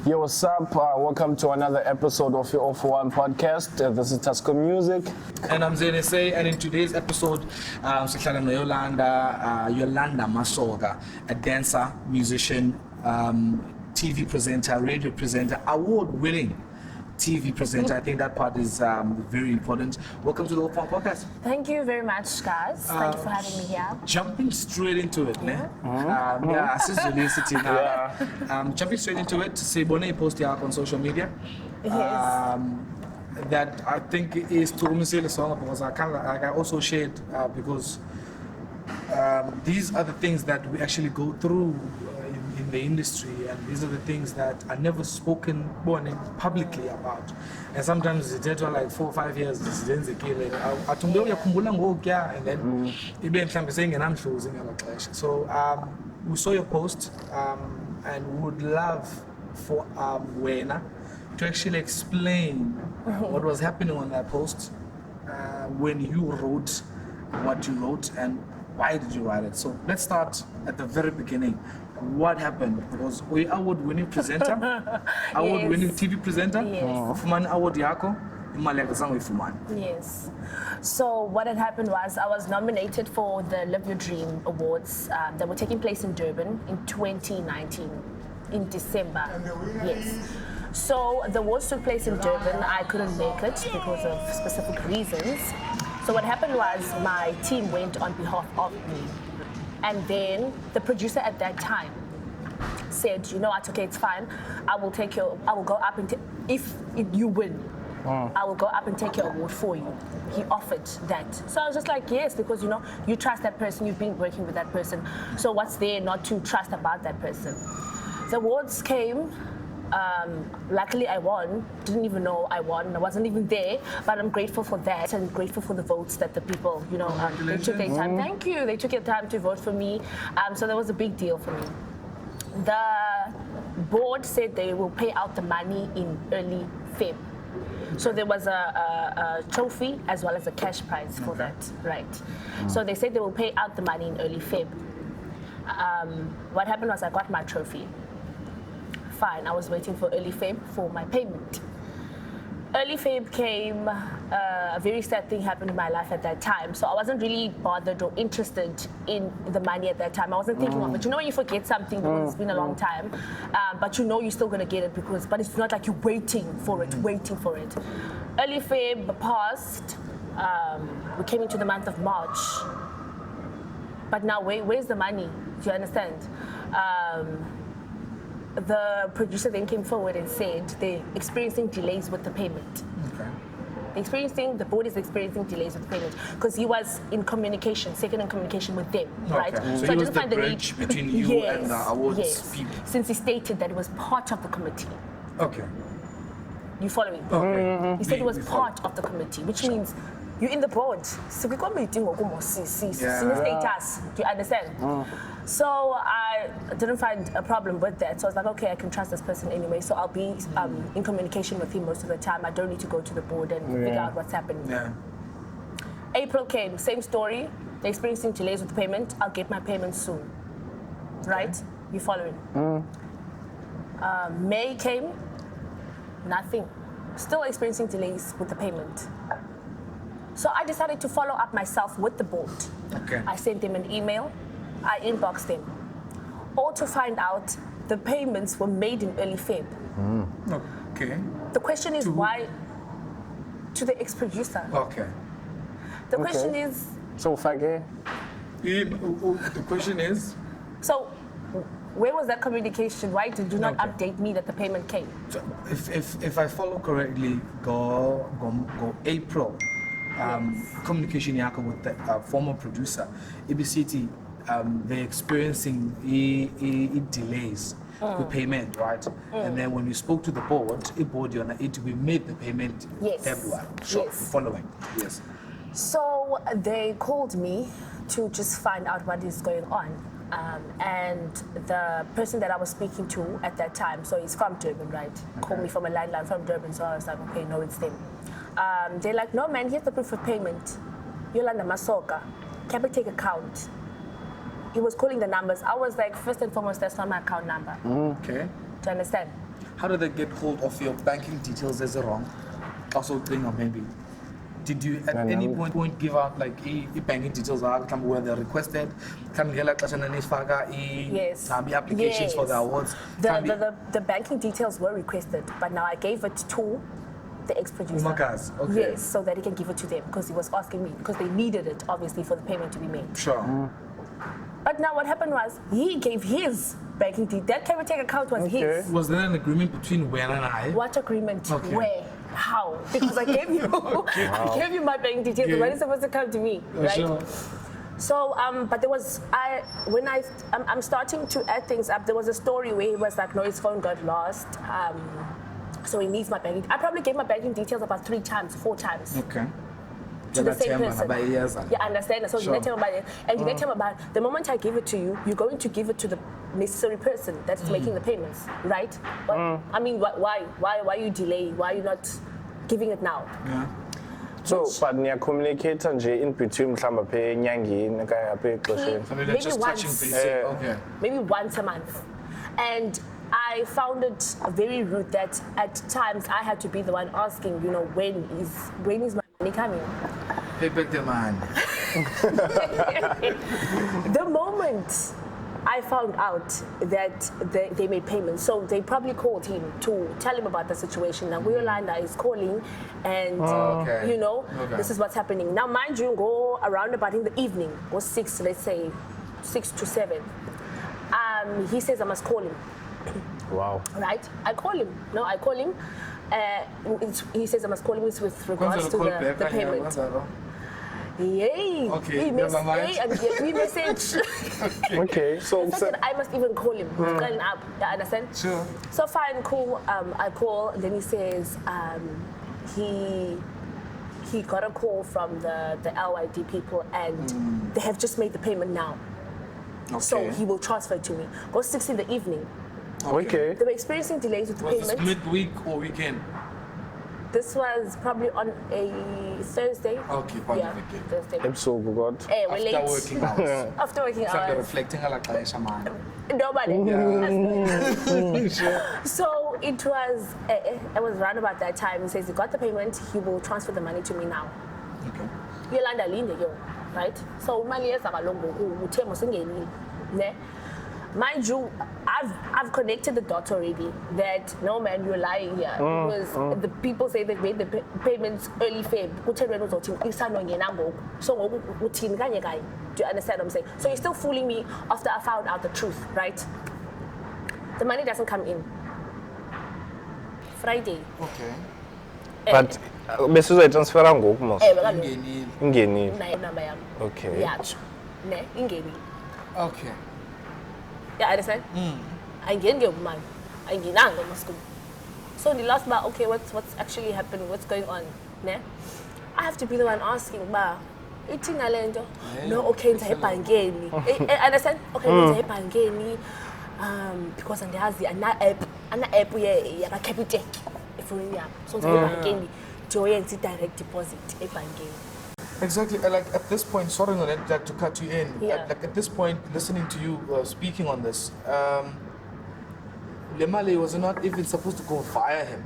Yo, what's up? Welcome to another episode of your All for One podcast. This is Tasco Music. And I'm Zane Say, and in today's episode, Yolanda Masoka, a dancer, musician, TV presenter, radio presenter, award-winning TV presenter. I think that part is very important. Welcome to the All for One podcast. Thank you very much, guys. Thank you for having me here. Jumping straight into it, yeah, sitting now. Jumping straight into it, Sebone post on social media. Yes. That I think is to the song because I also shared because these are the things that we actually go through in the industry, and these are the things that are never spoken publicly about. And sometimes it takes like 4 or 5 years and then so we saw your post and would love for Wena to actually explain what was happening on that post when you wrote what you wrote and why did you write it. So let's start at the very beginning. What happened? Because we award-winning presenter, award-winning TV presenter, Fuman award yako, Yes. So what had happened was I was nominated for the Live Your Dream Awards that were taking place in Durban in 2019, in December. Yes. So the awards took place in Durban. I couldn't make it because of specific reasons. So what happened was my team went on behalf of me. And then the producer at that time said, you know what, okay, it's fine. I will go up and if you win, I will go up and take your award for you. He offered that. So I was just like, yes, because you know, you trust that person, you've been working with that person. So what's there not to trust about that person? The awards came. Luckily I won. Didn't even know I won. I wasn't even there, but I'm grateful for that and grateful for the votes that the people, you know, they took their time. Thank you. They took their time to vote for me. So that was a big deal for me. The board said they will pay out the money in early Feb. So there was a trophy as well as a cash prize for that, right? So they said they will pay out the money in early Feb. What happened was I got my trophy. Fine, I was waiting for early Feb for my payment. Early Feb came, a very sad thing happened in my life at that time. So I wasn't really bothered or interested in the money at that time. I wasn't thinking of it. You know when you forget something because it's been a long time, but you know you're still gonna get it but it's not like you're waiting for it. Early Feb passed, we came into the month of March. But now where's the money? Do you understand? The producer then came forward and said they're experiencing delays with the payment. Okay. The board is experiencing delays with the payment because he was in communication, second in communication with them, right? So he was the bridge between you and the awards people. Since he stated that it was part of the committee. Okay. You following? Okay. He said it was part of the committee, which means you're in the board. So we got meeting status. Do you understand? So I didn't find a problem with that. So I was like, okay, I can trust this person anyway. So I'll be in communication with him most of the time. I don't need to go to the board and figure out what's happening. Yeah. April came, same story. They're experiencing delays with the payment. I'll get my payment soon. Right? You following? May came, nothing. Still experiencing delays with the payment. So I decided to follow up myself with the board. Okay. I sent them an email. I inboxed them. All to find out the payments were made in early Feb. Okay. The question is why? To the ex-producer. Okay. The question is... So, Fage? The question is... So, where was that communication? Why did you not update me that the payment came? So if I follow correctly, go April. Communication yako with the former producer, EBCT, they're experiencing delays with payment, right? And then when we spoke to the board, we made the payment February. So following, yes. So they called me to just find out what is going on. And the person that I was speaking to at that time, so he's from Durban, right? Called me from a landline from Durban, so I was like, okay, no, it's them. They're like, no man, here's the proof of payment. Yolanda Masoka, Capitec account. He was calling the numbers. I was like, first and foremost, that's not my account number. Okay. Do you understand? how did they get hold of your banking details? Is it wrong? Also, thing or maybe. Did you at any point give out like banking details where they're requested? Can you like Yes. applications for the awards? The banking details were requested, but now I gave it to the ex-producer. Okay. Yes, so that he can give it to them because he was asking me because they needed it obviously for the payment to be made. Sure. But now what happened was he gave his banking details. That Caratech account was his. Was there an agreement between Wena and I? What agreement? Okay. Where? How? Because I gave you, I gave you my bank details. The money's supposed to come to me, right? Sure. So, but there was I'm starting to add things up. There was a story where he was like, no, his phone got lost. So he needs my banking. I probably gave my banking details about 3 times, 4 times. Okay. To the same person. Yes. Yeah, I understand. So you Sure. let him about it. And you let him about the moment I give it to you, you're going to give it to the necessary person that's making the payments, right? But, I mean, why are you delaying? Why are you not giving it now? Yeah. So, but niya communicate nje in between mhlamba phe enyangeni kaya phe exesheni. So maybe just touching once. basic. Okay. Maybe once a month. And I found it very rude that at times I had to be the one asking, you know, when is my money coming? Pay back the man. The moment I found out that they made payments, so they probably called him to tell him about the situation. Now, Yolanda is calling, and you know, this is what's happening. Now, mind you, go around about in the evening, or 6, let's say, 6 to 7. He says I must call him. Wow. Right? I call him. No, I call him. He says I must call him with regards to the payment. Yay! Okay, We message. Okay, so I must even call him. Calling up. You understand? Sure. So fine, cool. I call, and then he says he got a call from the LYD people, and they have just made the payment now. Okay. So he will transfer it to me. Go 6 in the evening. okay. They were experiencing delays with the Was this payment. midweek or weekend? This was probably on a Thursday. Okay, fine. Yeah, Thursday. Ebusuku god. We're late. After working hours. After working After hours. reflecting on like man. Nobody. Sure. So it was around about that time. He says he got the payment. He will transfer the money to me now. Okay. Yolanda linde yo, right? So mali yezakalongo uthemo singenile, ne? Mind you, I've connected the dots already that no man, you're lying here because the people say they've made the payments early Feb. So do you understand what I'm saying? So you're still fooling me after I found out the truth, right? The money doesn't come in. Friday. Okay. But besizoyitransfera ngoku mos. Ingenile. Ingenile. Nayo number yam. Okay. Yacho. Ne, ingeni. Okay. Yeah, understand? Ayingeni man. Ayinginanga maskum. So the last bar, okay, what's actually happening? What's going on? Ne? I have to be the one asking ba. Itina lento. No, okay, nza ebhangeni. Understand? Okay, nza ebhangeni. Because andiyazi ana app yaka Capitec efoni yami. So nza ebhangeni joyenza direct deposit ebhangeni. Exactly. Like at this point, sorry Nolette, like to cut you in. Yeah. Like at this point, listening to you speaking on this, Lemale was not even supposed to go via him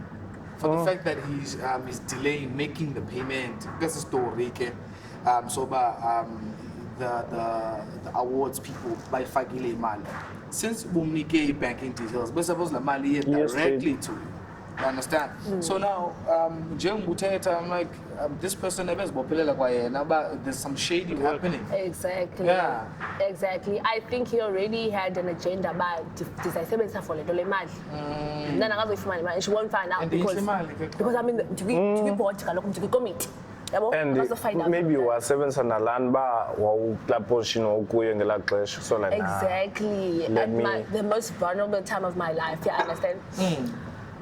for the fact that he's delaying making the payment. That's the story. Okay? The awards people by Fagile Mali. Since Bumike banking details, we're supposed to Mali directly to you. You understand? So now, I'm like, this person there's some shady happening. Exactly. Yeah. Exactly. I think he already had an agenda about disayisebenzisa for le nto le mali. Mna akazoyifumana imali. She won't find out And because I mean to board kaloku to committee. And maybe wasebenza nalani ba wawukula position okuyo ngelaa xesha so like exactly at the most vulnerable time of my life. You understand?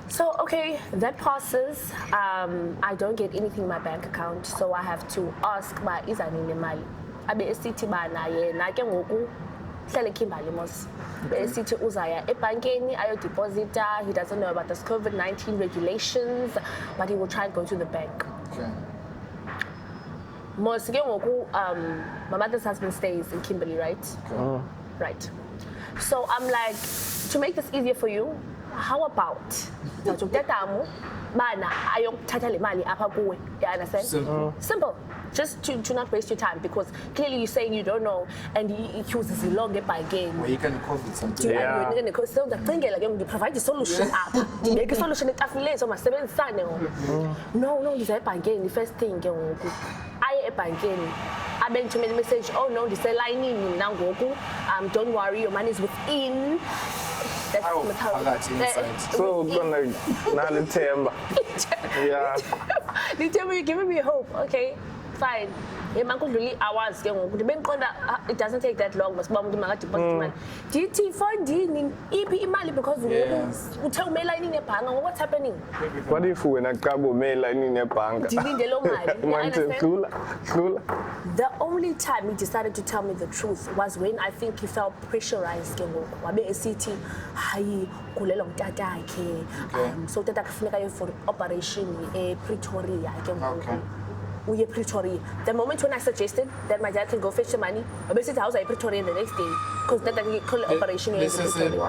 So, okay, that passes. I don't get anything in my bank account, so I have to ask ba izanini imali. Abe esithi bana yena ke ngoku hlele Kimberley mos. Esithi uzaya ebhankeni ayodeposita. He doesn't know about this COVID-19 regulations, but he will try and go to the bank. Okay. Mos ke ngoku my mother's husband stays in Kimberley, right? Okay. Right. So I'm like, to make this easier for you, how about Tatamu, Bana, ayokuthatha le mali apha kuwe. You understand? Simple. Just to not waste your time, because clearly you're saying you don't know, and he accuses you long by game. Well, you can COVID something. Yeah. So the thing is, you provide the solution up. Make a solution at affiliates on my 7 son. No, you say banking. The first thing, I banking. I meant to make a message. Oh no, this is lining now. Don't worry, your money is within. That's I got you inside. So gonna now the temba. Yeah. The tell me you're giving me hope. Okay, fine. It doesn't take that long. But DT funding imali because you tell me lining a bang. What's happening? What if we na cabo me lining a bank? The only time he decided to tell me the truth was when I think he felt pressurized. So that for operation Pretoria. We Pretoria. The moment when I suggested that my dad can go fetch the money, I basically house I Pretoria the next day because that operation is Pretoria.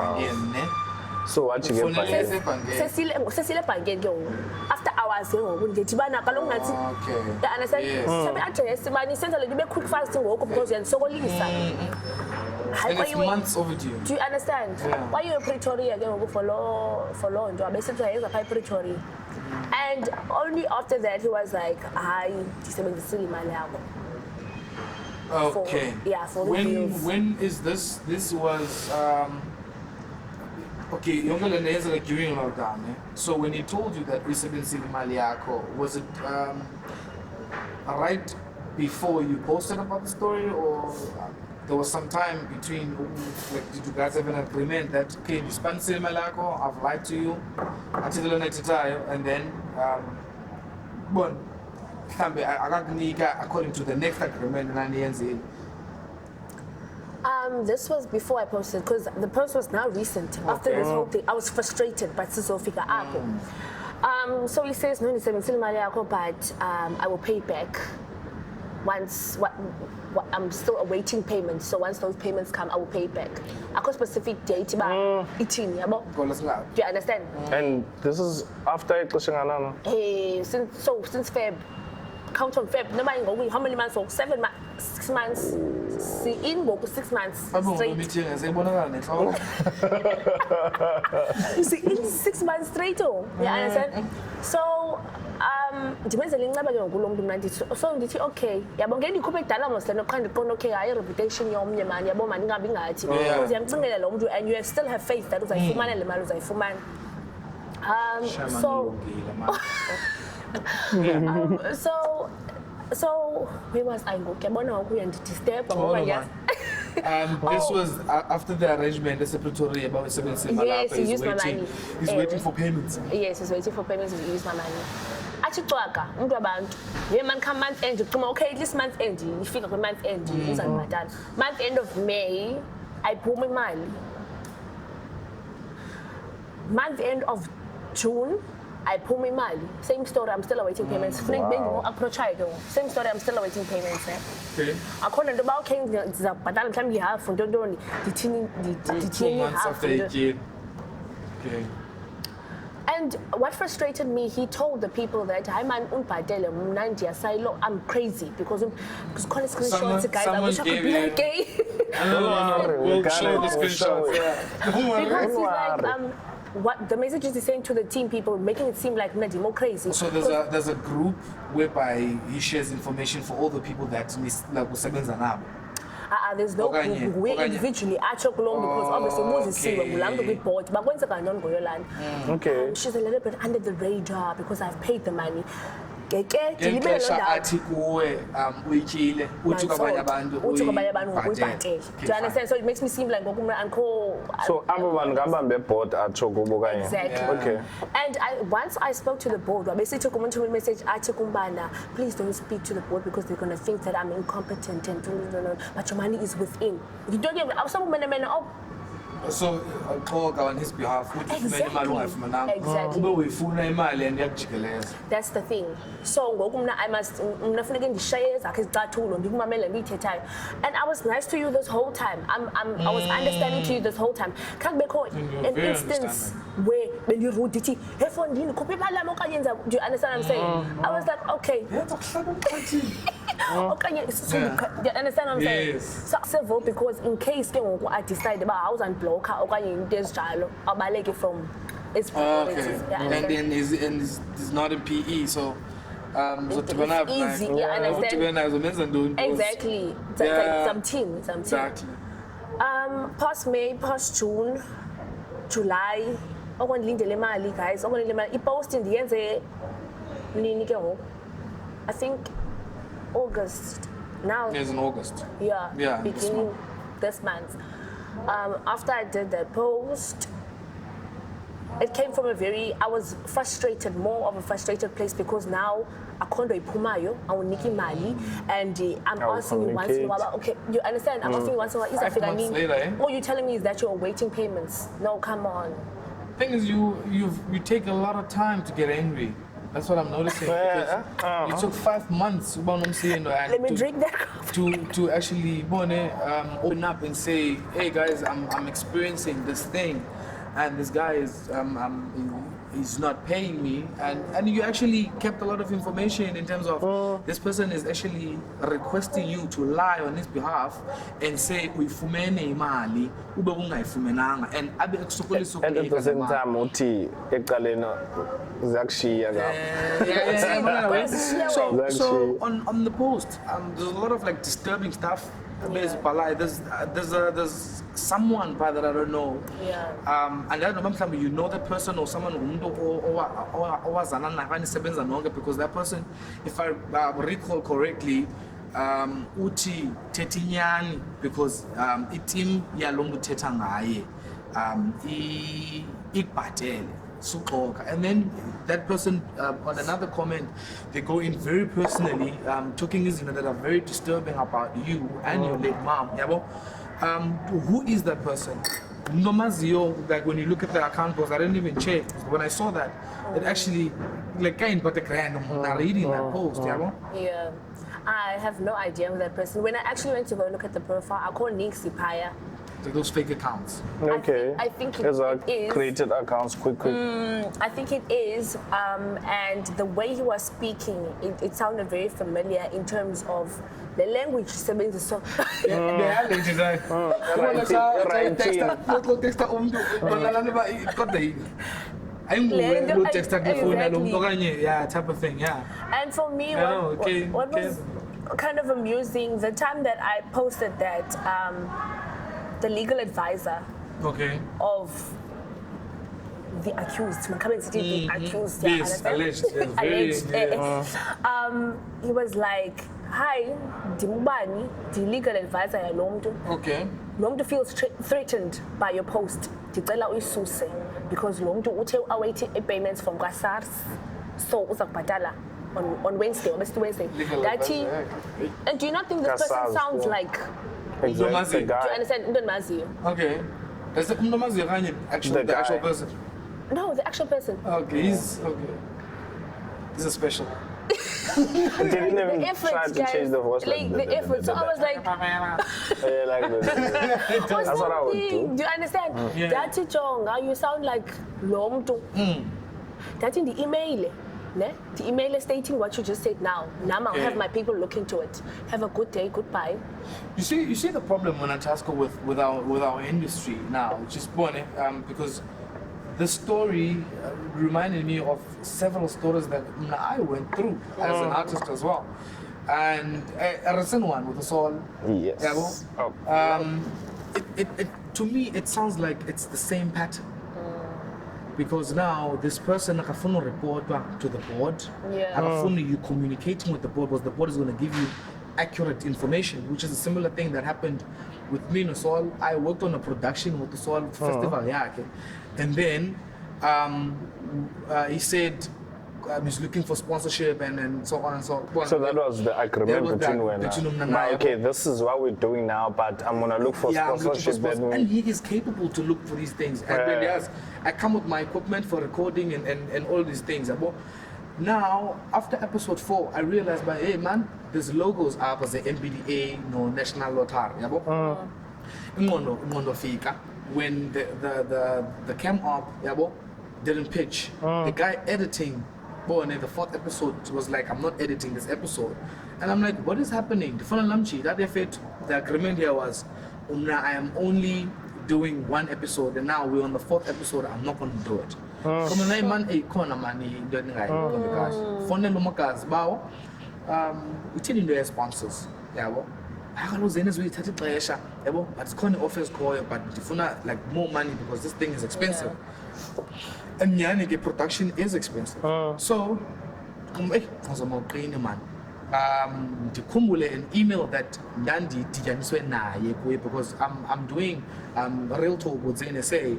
So what you get back? Cecile Bangen after hours when get bana kalong nati. You understand? So me address money send a little bit quick fasting work because you're so lisa. And it's months overdue. Do you understand? Yeah. Why you in Pretoria again go for law and I basically I was Pretoria. And only after that he was like, "Hi, okay. For when is this? This was okay. Yolanda is like during lockdown. So when he told you that was it right before you posted about the story, or there was some time between? Like, did you guys have an agreement that okay, I've lied to you until the next time, and then according to the next agreement, this was before I posted because the post was now recent. After this whole thing, I was frustrated by Sisofika Ako. So he says, no, but I will pay back once. I'm still awaiting payments. So once those payments come, I will pay back. I got specific date, but do you understand? And this is after Kushanana. Since Feb. Count on Feb. How many months? 7 months. 6 months. See, in 6 months straight. You see, in 6 months straight. You understand? So, so okay. Okay, I reputation and you still have faith that was so where was I go? This was after the arrangement, the secretary about 7 Yes, he used my money. He's waiting for payments. Yes, he's waiting for payments to use my money. Man come month end, okay, this month end, you figure month end, month end of May, I pull my money. Month end of June, I pull my money. Same story, I'm still awaiting payments. Wow. Same story, I'm still awaiting payments. Okay. According to about King, the Padal can be half from the 2 months after it came. Okay. And what frustrated me, he told the people that I'm crazy because calling screenshots, guys, I wish I could be like gay. We'll show the screenshots. Because he's like, what the messages he's saying to the team people, making it seem like more crazy. So there's a group whereby he shares information for all the people that miss like Sevens and up. There's no group where individually I choke along because obviously Moses see when we report, but when's the guy non go land? Okay. She's a little bit under the radar because I've paid the money. Do you understand? So it makes me seem like so everyone gamba board at Chokuboga. Exactly. Okay. And once I spoke to the board, I basically took a message please don't speak to the board because they're gonna think that I'm incompetent and but your money is within. You don't get some So Koga on his behalf, would Exactly. That's the thing. So I must and I was nice to you this whole time. I was understanding to you this whole time. Can't be caught an instance where when you wrote it, do you understand what I'm saying? I was like, okay. Okay, do you understand what I'm saying? Yes. So civil because in case I decide about house and block or I'll buy from its priorities. Okay. Yeah, And then it's not in PE, so it's easy, yeah, I understand. Exactly. It's like some team. Exactly. Past May, past June, July, guys. Post in the end, I think August. Now. It's in August. Yeah. Beginning this month. After I did the post, it came from I was frustrated, more of a frustrated place because now I can't do Pumayo, I will Niki Mali, and I'm asking you once in a while, okay, you understand? I'm asking you once in a while, is that 5 months later, eh? All you're telling me is that you're awaiting payments. No, come on. Thing is, you take a lot of time to get angry. That's what I'm noticing. It took 5 months. Let me drink that coffee. To actually open up and say, hey guys, I'm experiencing this thing, and this guy is he's not paying me, and you actually kept a lot of information in terms of this person is actually requesting you to lie on his behalf and say uyifumene imali ube ungayifumenanga and abe ekusokolisa and at the same time uthi eqaleni zakushiya so on the post there's a lot of like disturbing stuff. There's someone that I don't know. Yeah. And I don't know you know that person or someone because that person, if I recall correctly, uti tetinyani because itim yalongu tetangaye ikbatele. And then that person on another comment, they go in very personally, talking things that are very disturbing about you and your late mom. Who is that person? Nomazio, like when you look at the account post, I didn't even check. When I saw that, it actually like kind of reading that post. Yeah, I have no idea who that person. When I actually went to go look at the profile, I called Nick Sipaya. Those fake accounts. Okay. I think it is. Created accounts quick. I think it is. And the way he was speaking, it sounded very familiar in terms of the language. So. Type of thing, yeah. And for me, what was kind of amusing, the time that I posted that, the legal advisor of the accused, the accused, yes, alleged, he was like, hi, Dimubani, the legal advisor Yalomdu. Okay. Lomdu feels threatened by your post. Because Lomdu awaiting payments from Gasars, so Uzakpadala on Wednesday, or Wednesday. And do you not think this person sounds like Exactly. do you understand Undomazi? Okay. Does the Undomazi actually the actual person? No, the actual person. Okay, he's a special. He didn't even try to change the voice. Like the effort. So I was like, that's what I would do. Do you understand? Dati Chonga, you sound like Lomto. That's in the email. The email is stating what you just said now. Now I'll have my people look into it. Have a good day, goodbye. You see the problem when I tackle with our industry now, which is funny, because the story reminded me of several stories that I went through as an artist as well. And a recent one with us all. Yes. To me, it sounds like it's the same pattern. Because now this person akafuna report back to the board. Akafuna you communicating with the board because the board is going to give you accurate information, which is a similar thing that happened with me and Sol. I worked on a production with the Sol Festival, and then he said, he's looking for sponsorship and so on and so forth. So that was the agreement was between that, when between them and I, okay, this is what we're doing now, but I'm gonna look for I'm looking for sponsorship. sponsors. And he is capable to look for these things. And when he has, I come with my equipment for recording and all these things. Now, after episode 4, I realized, hey man, there's logos up as the MBDA, no National Lottery. When the cam op didn't pitch, the guy editing, the 4th episode was like, I'm not editing this episode. And I'm like, what is happening? The phone lamchi, that effect, the agreement here was, I am only doing 1 episode, and now we're on the 4th episode, I'm not going to do it. Come on, man, a corner money, don't guy, because phone lumakas, bow, we tell their sponsors, I can't lose any way to pressure, but it's kind of offers call, but if not like more money because this thing is expensive. And the production is expensive. So, as a more clean man, the kumule an email that Nandi Tijaniswe na because I'm doing real talk with NSA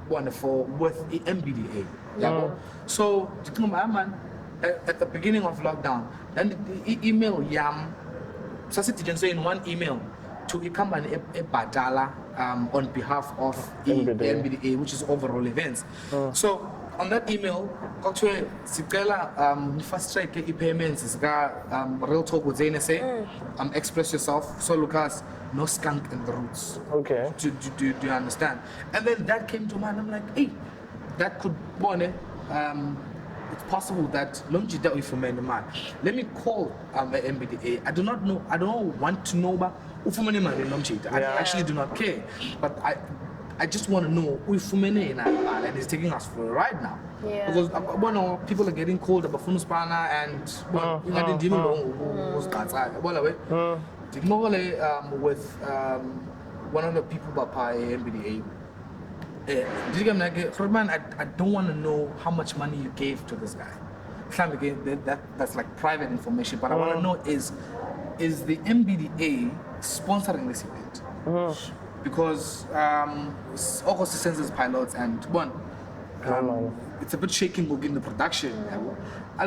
one for with the MBDA. So, at the beginning of lockdown, then the email Yam. So I in one email to a company a badala on behalf of the MBDA, which is overall events. So on that email, actually, Sikela fast track payments is real talk with NSA. Express yourself. So Lucas, no skunk in the roots. Okay. Do you understand? And then that came to mind. I'm like, hey, that could it's possible that Lomji dealt with man. Let me call the MBDA. I don't want to know about Ufumane man in Lomji. I actually do not care. But I just want to know Ufumane and it's taking us for a ride now. Yeah. Because people are getting called about Funuspana and I didn't know who's that. With one of the people by MBDA. I don't want to know how much money you gave to this guy. That's like private information, but I want to know is the MBDA sponsoring this event? Because August sends pilots and it's a bit shaking in the production. I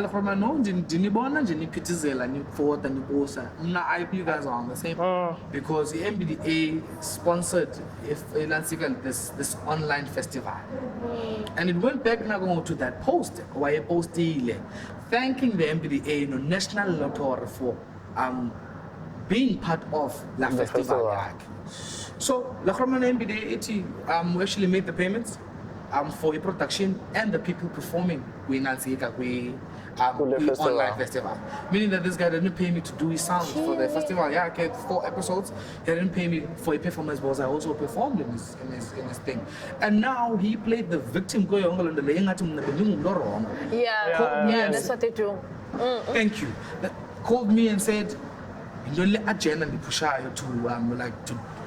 you guys are on the same because the MBDA sponsored this online festival. And it went back now to that post where I posted thanking the MBDA National Lottery for being part of the festival. So the MBDA we actually made the payments for a production and the people performing online festival. Meaning that this guy didn't pay me to do his sound for the festival. I get 4 episodes. He didn't pay me for a performance because I also performed in his thing. And now he played the victim. Yeah, that's what they do. Thank you. That called me and said, "Don't let agenda and push out to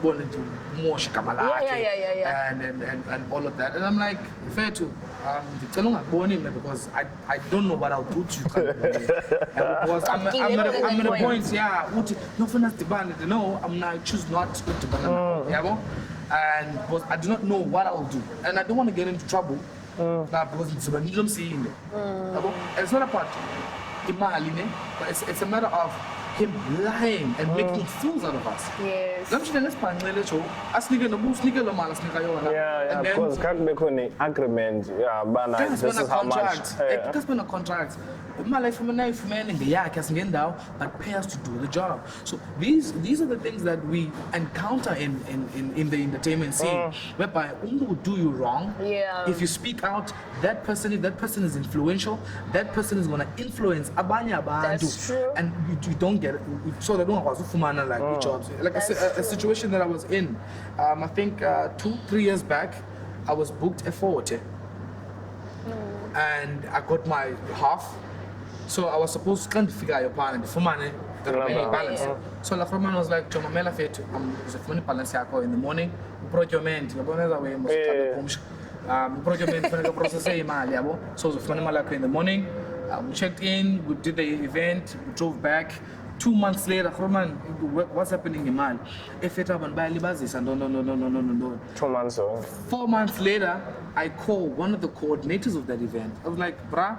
wanted to more shikamalake and all of that." And I'm like, fair to because I don't know what I'll do to you. Because I'm at a point, I choose not to banana. And because I do not know what I'll do. And I don't want to get into trouble. Because it's not about Imaline, but it's a matter of him lying and making fools out of us. Yes. Yeah, because can't make any agreement. Yeah, but this is how much. That's been a contract. My life from a knife man in the but pay us to do the job. So these are the things that we encounter in the entertainment scene, whereby Ungu will do you wrong. Yeah. If you speak out, that person is influential. That person is gonna influence abanya bandu. That's true. And you don't get it. So they don't have like good jobs. Like a situation that I was in, I think 2-3 years back, I was booked a 40, and I got my half. So I was supposed to figure out your plan and the money, the remaining balance. So the man was like, "Choma mela fet, the money balance in the morning. Procurement, the procurement for the process. So the money in the morning, we checked in, we did the event, we drove back 2 months later, what's happening in Mali? If it happened by Libazis and no. 2 months ago. 4 months later, I call one of the coordinators of that event. I was like, bruh,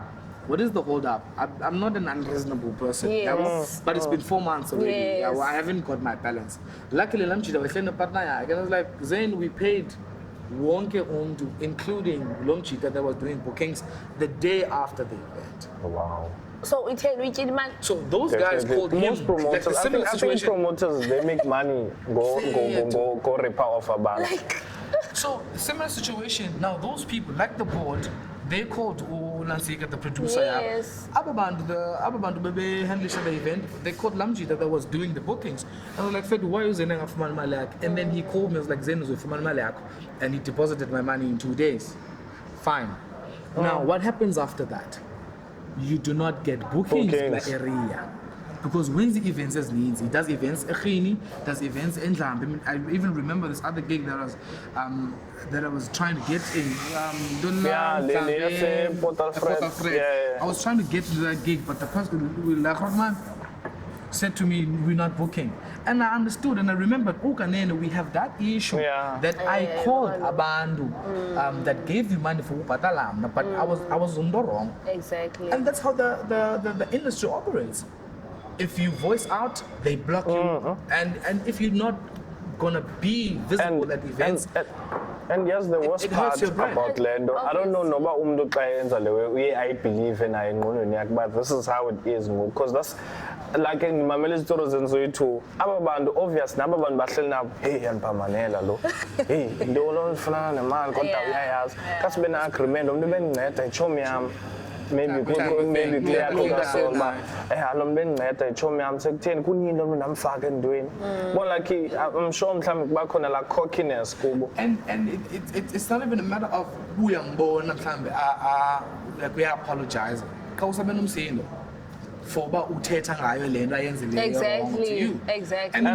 what is the hold up? I'm not an unreasonable person, Yes. but it's been 4 months already. Yes. I haven't got my balance. Luckily, I was in a partner. I was like, Zain, we paid wonke umuntu, including Lomchita that was doing bookings the day after the event. Wow. So it had reached man. So those guys called him. Most promoters, Like a similar I think situation. promoters, they make money, go rip off a band. So similar situation. Now those people, like the board, they called Nansika, the producer. Yes. Ababandu bebe handle the event. They called Lamji that was doing the bookings. And I was like, Fed, why is Zen Afman Malak? And then he called me, I was like, Zen is Afman Malak, and he deposited my money in 2 days. Fine. Now what happens after that? You do not get bookings in the area. Because when the events as needs, he does events Ekhini, does events in Zambia. I even remember this other gig that I was trying to get in. Portal Fred. Yeah. I was trying to get to that gig, but the person said to me, we're not booking. And I understood and I remembered, we have that issue that I called Abandu that gave you money for Upatalam, but I was on the wrong. Exactly. And that's how the industry operates. If you voice out, they block you. And if you're not gonna be visible at events, and yes, the worst part about Lando, I don't know about umdu clients I believe in but this is how it is, because that's like in my military stories too. Ababandu obvious nababandu bahlelina hey yanpamanela lo. Hey, ndolo fana nemali kodwa uyayazi. Kasi bena agreement umntu benginceda ichomi yami. Maybe clear because alom benginceda ichomi yami sekutheni kunini lo namfaka endweni. But like I'm sure mhlawumbe kuba khona la cockiness kubo. And it's not even a matter of who yambona mhlawumbe like we apologize. Kawusabe nomsindo. For about uthetha ngayo lento ayenzileyo wrong to you. Exactly. And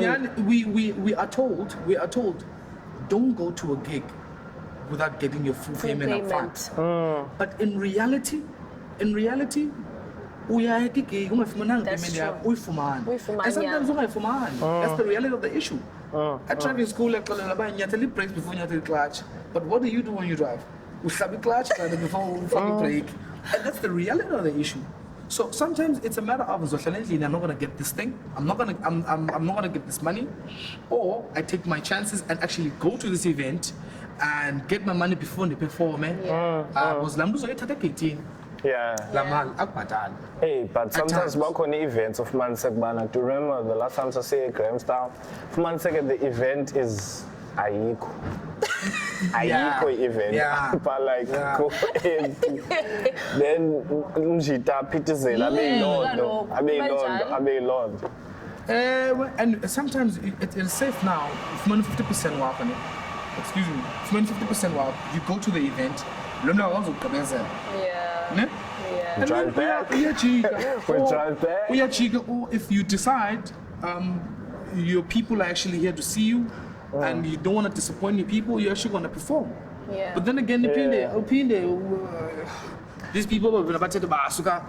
we are told don't go to a gig without getting your full payment up front. But in reality uyaya gig ungafumananga payment yakho uyifumana. And sometimes ungayifumani. That's the reality of the issue. At driving school exxelela banyathela brakes before you clutch. But what do you do when you drive? Uhlaba clutch before you brake. And that's the reality of the issue. So sometimes it's a matter of I'm not gonna get this thing. I'm not gonna get this money, or I take my chances and actually go to this event and get my money before they perform. Because Lamduzo ithatha 18. Yeah. Lamal akbadal. Hey, but sometimes back on the events of Mansek Bana, to remember the last time I say Grahamstown, Mansek the event is Ayiko. Ayiko event. Yeah. But like go ahead. Then Mjita Pitizela, Abe Lord. And sometimes it is safe now. If money 50% walk on it. Excuse me. If money 50% walk, you go to the event. We drive back. We drive back. Or if you decide your people are actually here to see you and you don't want to disappoint your people, you're actually going to perform. Yeah. But then again, these people are about to basuka.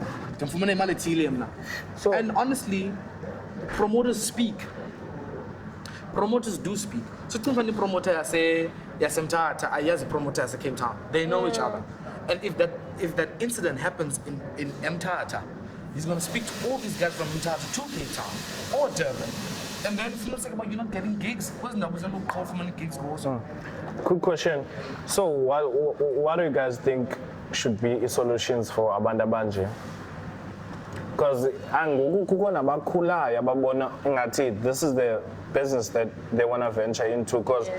So, and honestly, promoters speak. Promoters do speak. So the promoter say yes, a promoter as Cape Town. They know each other. And if that incident happens in Mthatha, he's gonna speak to all these guys from Mthatha to Cape Town or Durban. And then if you're not getting gigs, what's the call for many gigs also? Quick question. So what do you guys think should be solutions for Abanda Banje? Because this is the business that they want to venture into. Because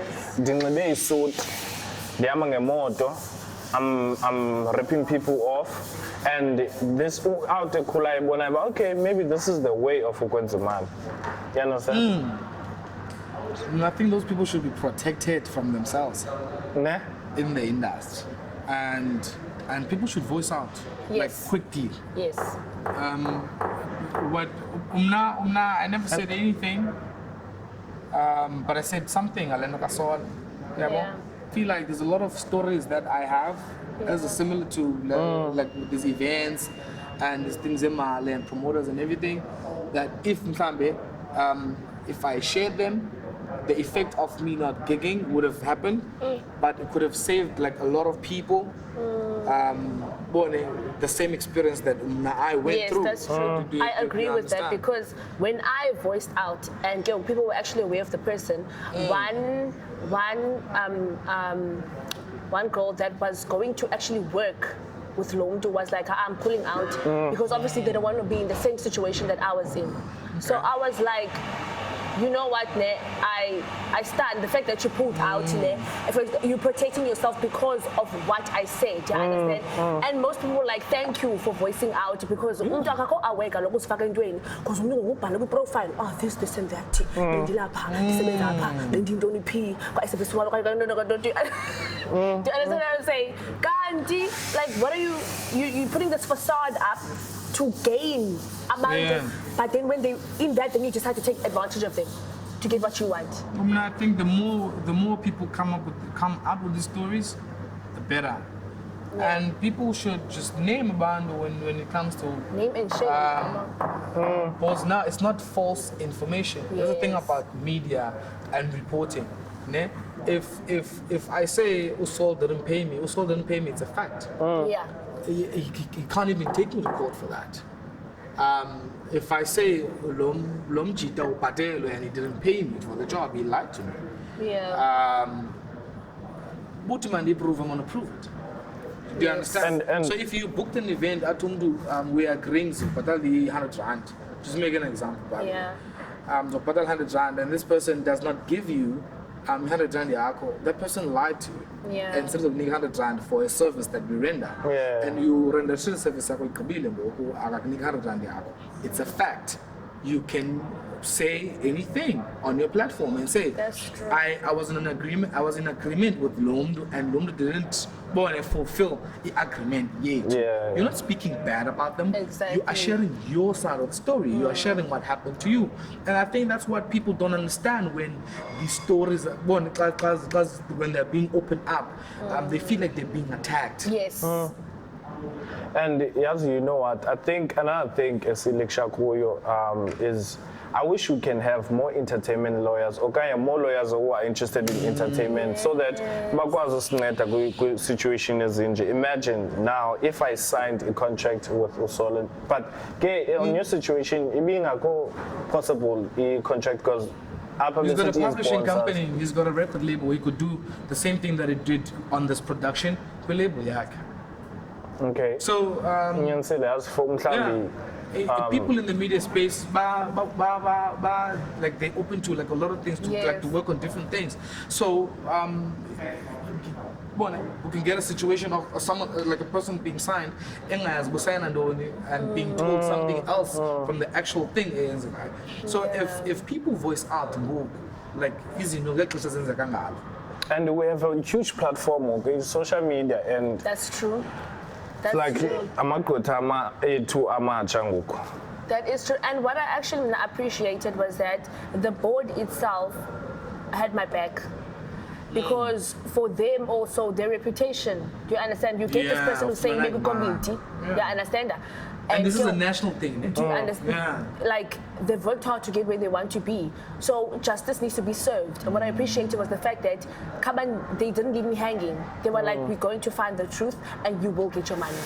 I'm ripping people off, and this out the Kulai, okay, maybe this is the way of Ukwenziman. You understand? I think those people should be protected from themselves in the industry, and people should voice out like quickly. Yes. What I never said anything, but I said something. I feel like there's a lot of stories that I have as similar to like these events and these things and promoters and everything, that if if I shared them, the effect of me not gigging would have happened, but it could have saved like a lot of people the same experience that I went through. Yes, that's true. I agree with that, because when I voiced out and people were actually aware of the person, one girl that was going to actually work with Lomdo was like, I'm pulling out because obviously they don't want to be in the same situation that I was in. So I was like, you know what, ne? I stand. The fact that you pulled out, ne? You're protecting yourself because of what I said. Do you understand? And most people were like, thank you for voicing out, because because profile, oh, this and that. Do you understand what I'm saying? Gandhi, like, what are you putting this facade up to gain amount, but then when they in that, then you just have to take advantage of them to get what you want. I think the more people come up with these stories, the better. Yeah. And people should just name a band when it comes to name and shame. Because now it's not false information. Yes. There's a thing about media and reporting. Ne? If I say Usol didn't pay me, it's a fact. Yeah. He can't even take me to court for that. If I say Lomjita Upatelo and he didn't pay me for the job, he lied to me. Yeah. Butiman they prove I'm gonna prove it. Do you understand? And so if you booked an event at Umdu, we are agreeing to Patal the 100 rand. Just make an example. Yeah. So Patal 100 rand, and this person does not give you 100 rand yako. That person lied to you. Yeah. And instead of 100 rand for a service that we render, and you render service it's a fact. You can say anything on your platform and say, that's true. I was in agreement with Lomdo, and Lomdo didn't fulfill the agreement yet. Yeah. You're not speaking bad about them. Exactly. You are sharing your side of the story. You are sharing what happened to you. And I think that's what people don't understand when these stories, when they're being opened up, they feel like they're being attacked. Yes. And as you know what, I think another thing is is I wish we can have more entertainment lawyers, or more lawyers who are interested in entertainment, so that situation is in. Imagine now if I signed a contract with Usolin, but on your situation, it being a possible contract because he's got a publishing company, he's got a record label, he could do the same thing that he did on this production. Okay. So people in the media space, like they open to like a lot of things to like to work on different things. So we can get a situation of someone like a person being signed and being told something else from the actual thing. So if people voice out like easy and we have a huge platform, okay, social media, and that's true. That's like true. That is true. And what I actually appreciated was that the board itself had my back. Because for them also, their reputation, do you understand? You get this person who's saying maybe community, you understand that? And this is a national thing. Do you understand? Like, they've worked hard to get where they want to be. So justice needs to be served. And what I appreciated was the fact that they didn't leave me hanging. They were like, we're going to find the truth and you will get your money.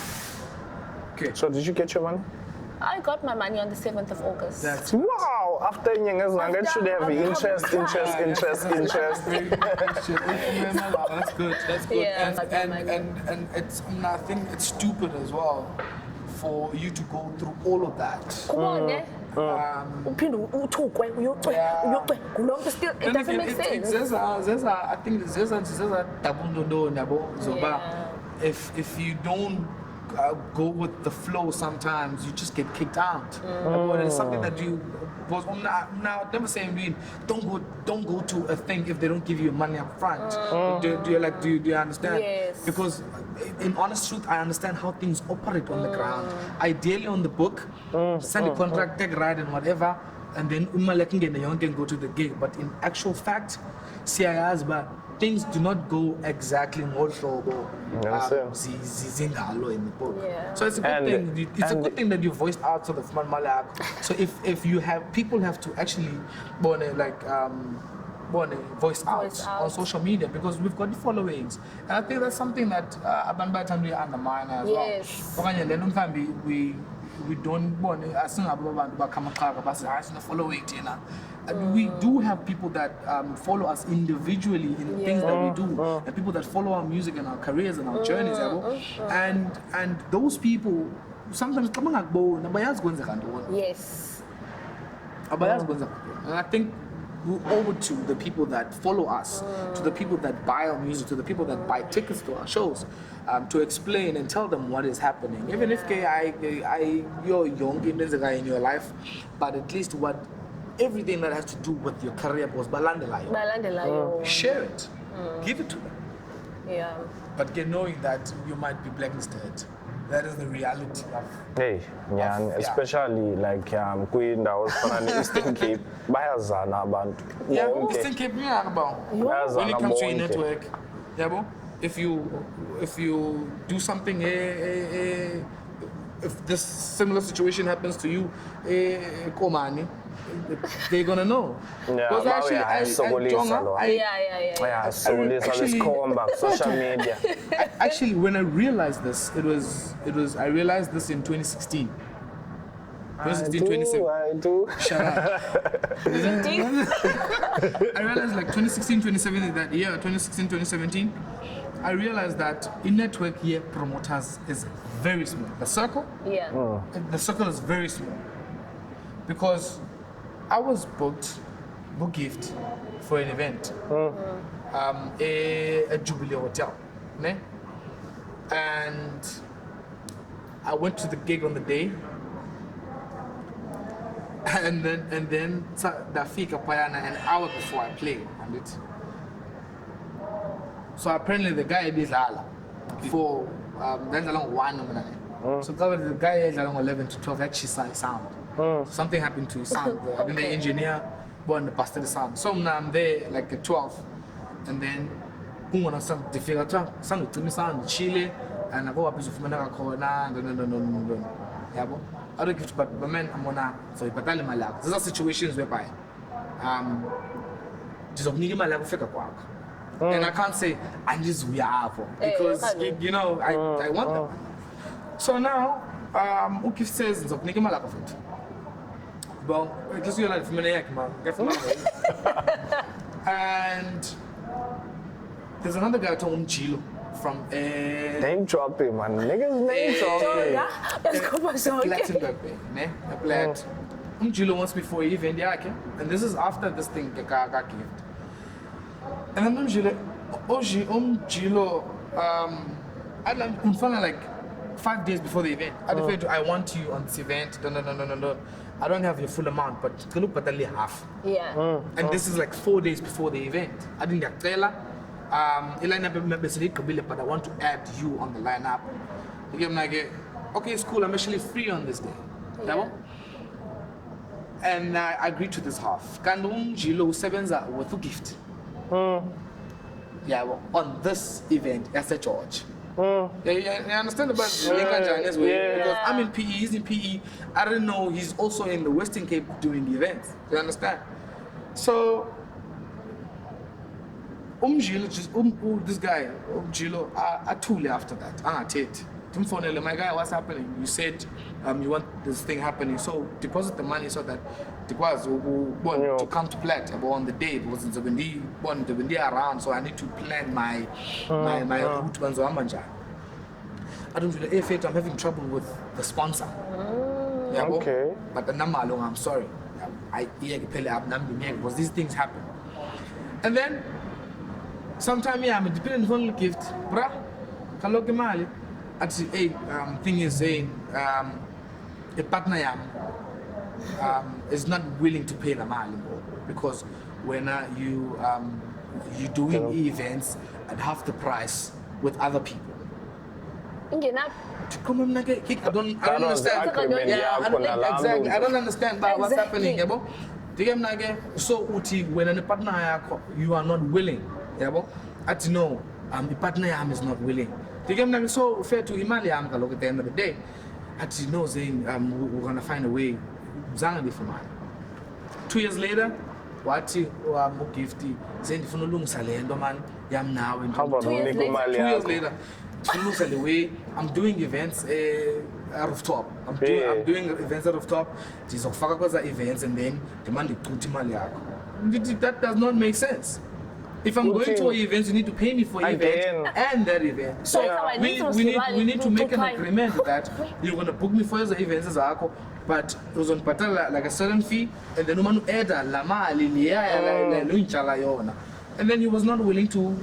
Okay. So did you get your money? I got my money on the 7th of August. Wow! After Nyangas, should have interest. That's good. That's good. Yeah, and it's, I think it's stupid as well for you to go through all of that. Come on, it doesn't make sense. I think there's a double no. If you don't go with the flow, sometimes you just get kicked out. It's something that you was now never saying don't go to a thing if they don't give you money up front. Do you understand? Yes. Because in honest truth, I understand how things operate on the ground. Ideally on the book, send a contract, take a ride and whatever, and then can go to the gig. But in actual fact, CIS, but things do not go exactly ngohlobo zingalo in the book. Yeah. So it's a good thing. It's a good thing that you voiced out sort of malak. So if you have people have to actually voice out on social media because we've got the followings, and I think that's something that Abanbatan we undermine as well. We don't want as soon as following, we do have people that follow us individually in the things that we do, and people that follow our music and our careers and our journeys, and those people sometimes Yes. and I think we owe it to the people that follow us, to the people that buy our music, to the people that buy tickets to our shows, to explain and tell them what is happening. Even if you're young in your life, but at least everything that has to do with your career was balandelayo. Share it, give it to them. Yeah. But knowing that you might be blacklisted. That is the reality of. Hey, especially like kwindawo ezifana ne-Eastern Cape bayazana abantu. Eastern Cape when it comes to your network, if you do something, if this similar situation happens to you, Komani, they're gonna know. Because social media. Actually, when I realized this, I realized this in 2016. 2016, I do. Shut up. I realized like 2016, 2017, that year, 2016, 2017, I realized that in network here, promoters is very small. The circle? Yeah. The circle is very small. Because I was booked gift for an event, a Jubilee Hotel, ne? And I went to the gig on the day, and then the fika payana an hour before I played, and it. So apparently the guy is ala for that's along 1. So the guy is along 11 to 12 actually sound. Something happened to his sound. I think the engineer busted the sound. So now I'm there like at 12, and then some difficult sound to me sound Chile, and I go up to Fumana corner. No. I don't get but man I'm gonna so but tell my lab. These are situations whereby just of need my lab figure work. And I can't say I just we are because you know I want them. So now Ukif says of Nigma lack of it. Well, just you like from and there's another guy called Chilo from name dropping, man. Niggas name dropping. Platinum, ne? A plat. Chilo wants me for an event, and this is after this thing got gift. And then Chilo, I'm feeling like 5 days before the event. I want you on this event. No. I don't have your full amount, but look at only half. Yeah. And this is like 4 days before the event. I didn't get trailer. But I want to add you on the lineup. Okay, it's cool. I'm actually free on this day. Yeah. And I agreed to this half. Kandung Jilo Sevenza with a gift. Yeah, well, on this event as a George. Yeah, you understand about Chinese way? Because I'm in PE, he's in PE. I don't know, he's also in the Western Cape doing the events. You understand? So, this guy, Jilo, I told after that. My guy, what's happening? You said you want this thing happening, so deposit the money so that it was want to come to Plat on the day because it's when they around, so I need to plan my route. I don't feel if I'm having trouble with the sponsor. Okay. But the number alone, I'm sorry. I because these things happen. And then sometimes I'm dependent on the gift, bruh. Kalokimali. Actually, thing is saying a partner is not willing to pay the money because when you doing events at half the price with other people. I don't understand. Exactly. I don't understand what's happening. So when a partner you are not willing yabo. At no, the partner is not willing. The game so fair to imali look at the end of the day. At no saying we're gonna find a way. Zanga for man. 2 years later, what gifty saying for no long salendo man, yam now and How about 2 years later? 2 years later. So the way I'm doing events out of top. I'm doing events out of top. These are events and then demand the that does not make sense. If I'm going to an event, you need to pay me for event and that event. So we need to make an agreement that you're gonna book me for your events as a but it was on patala like a certain fee and then you add la mali and then he was not willing to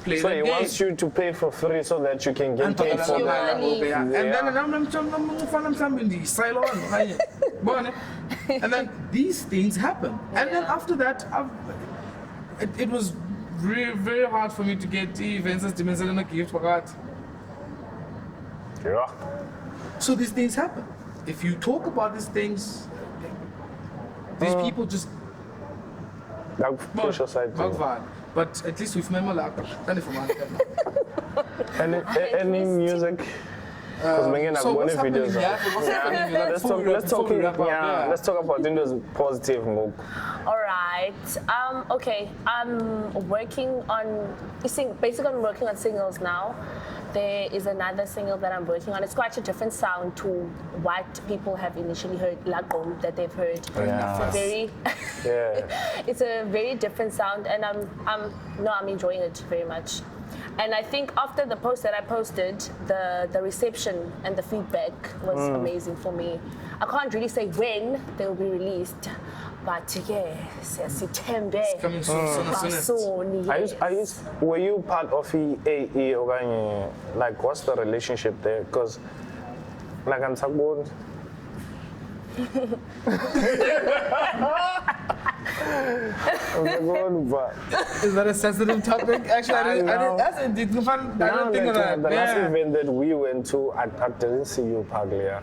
play So the he game. wants you to pay for free so that you can get And paid for that. and then and then these things happen. And then after that, it was very, very hard for me to get events as dimension and a gift for that. Yeah. So these things happen. If you talk about these things, these people just Push aside. but at least with my malak, Any music? Because so what's happening? Let's talk about Windows positive move. All right. Okay. I'm working on. Basically, I'm working on singles now. There is another single that I'm working on. It's quite a different sound to what people have initially heard, Lagom, that they've heard. It's a very different sound, and I'm enjoying it very much. And I think after the post that I posted, the reception and the feedback was amazing for me. I can't really say when they will be released, but September. It's coming soon. Yes. Were you part of EAE or like what's the relationship there? Because like I'm talking Is that a sensitive topic? Actually, I didn't think of that. The last event that we went to, I didn't see you, Paglia.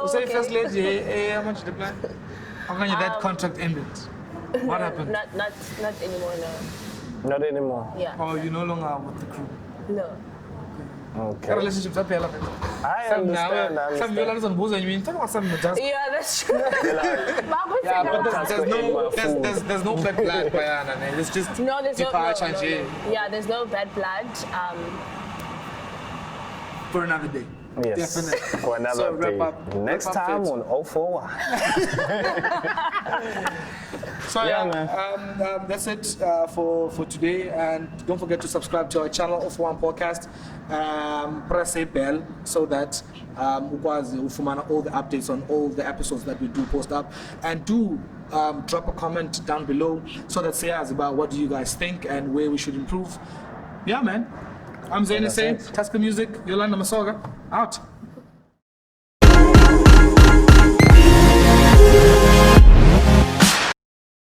Say first lady, how much did you plan? How can that contract ended? What happened? Not anymore, no. Not anymore. Yeah. Oh, you're no longer with the crew. No. Okay. Relationships are pale. I understand. Yeah, that's true. But there's no bad blood, Bayana. It's just departure. Yeah, there's no bad blood. For another day. Yes, Definitely. for another day. Next time on 041. So that's it for today. And don't forget to subscribe to our channel, 041 Podcast. Press a bell so that ufumana all the updates on all the episodes that we do post up. And do drop a comment down below so that says about what do you guys think and where we should improve. Yeah, man. I'm Zayn Hussein, Tusker Music, Yolanda Masoka, out.